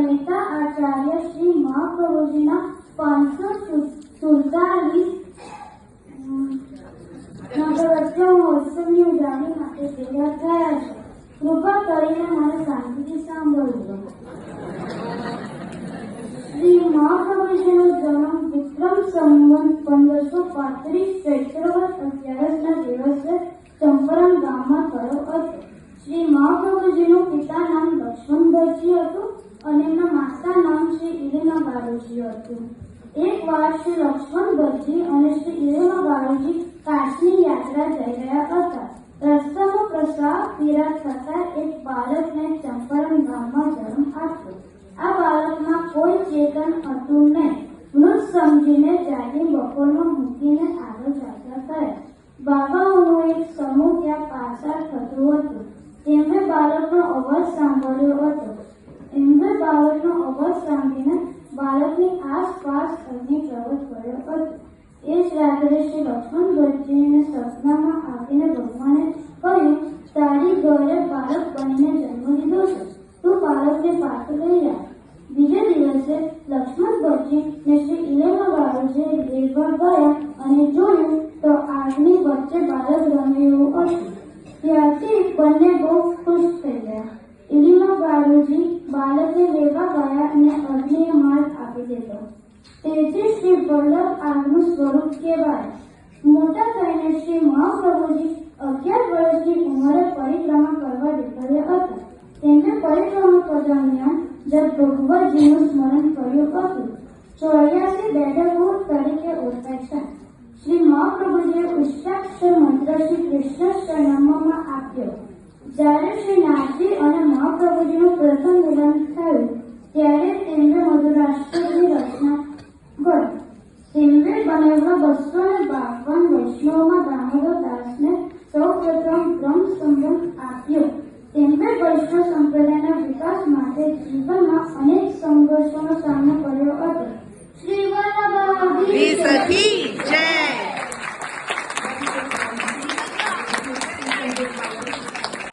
પરિણીતા આચાર્ય શ્રી મહાપ્રભુજીના 547 નવરાત્રિ મહોત્સવની ઉજવણી માટે ભેગા થયા છે. કૃપા કરીને મને શાંતિથી સાંભળજો. શ્રી મહાપ્રભુજીનો જન્મ વિક્રમ સંવત 1535 ચૈત્રવદ 11ના દિવસે ચંપરણ ગામમાં થયો હતો. શ્રી મહાપ્રભુજીનું પિતા નામ લક્ષ્મણભટ્ટજી હતું અને એમના માતા નામ શ્રી ઇલીનાબાઈજી હતું. એકવાર શ્રી લક્ષ્મણભટ્ટજી અને શ્રી ઇલીનાબાઈજી કાશીની યાત્રા જઈ રહ્યા હતા. રસ્તામાં પ્રસવ પીડા થતા એક બાળકને ચંપરણ ગામમાં જન્મ આપ્યો. આ બાળકમાં કોઈ ચેતન હતું નહીં. મૃત સમજીને જાગી બપોરમાં મૂકીને આગળ ચાલતા થયા. બાબાઓનો એક સમૂહ ત્યાં પાછળ થતું હતું. તેમણે બાળકનો અવાજ સાંભળ્યો હતો. એમણે બાળકનો અવાજ સાંભળીને બાળકની આસપાસ અગ્નિ પ્રગટ કર્યો હતો. એ જ રાત્રે શ્રી લક્ષ્મણભટ્ટજીને સપનામાં આવીને ભગવાને કહ્યું, તારી ઘરે બાળક બનીને જન્મ લીધો છે, તું બાળકને પાછું લઈ આવ. બીજા દિવસે લક્ષ્મણભટ્ટજી ને શ્રી ઇલીનાબાઈજી લેવા ગયા અને જોયું તો આગની વચ્ચે બાળક રમેલું હતું. ત્યારથી બંને બહુ ખુશ થઈ ગયા. ઇલીનાબાઈજી બાળકને લેવા ગયા અને અગ્નિએ માર્ગ આપી દીધો. તેથી શ્રી વલ્લભ આગનું સ્વરૂપ કહેવાય. મોટા થઈને શ્રી મહાપ્રભુજી 11 વર્ષની ઉંમરે પરિક્રમા કરવા નીકળ્યા હતા. તેમણે પરિક્રમા દરમિયાન ભગવતજીનું સ્મરણ કર્યું હતું. 84 બેઠકો તરીકે ઓળખાય છે. શ્રી મહાપ્રભુજીએ ઉષ્ટાક્ષર મંત્ર શ્રી કૃષ્ણાષ્ટકમાં આપ્યો. જ્યારે શ્રી નાથજી અને મહાપ્રભુજીનું પ્રથમ મિલન થયું ત્યારે તેમણે મધુરાષ્ટ્રની રચના કરી. તેમણે બનેલા 252 વૈષ્ણવમાં દામોદર દાસને સૌ પ્રથમ બ્રહ્મ સંબંધ આપ્યો. તેમણે વૈષ્ણવ સંપ્રદાયના વિકાસ માટે જીવનમાં અનેક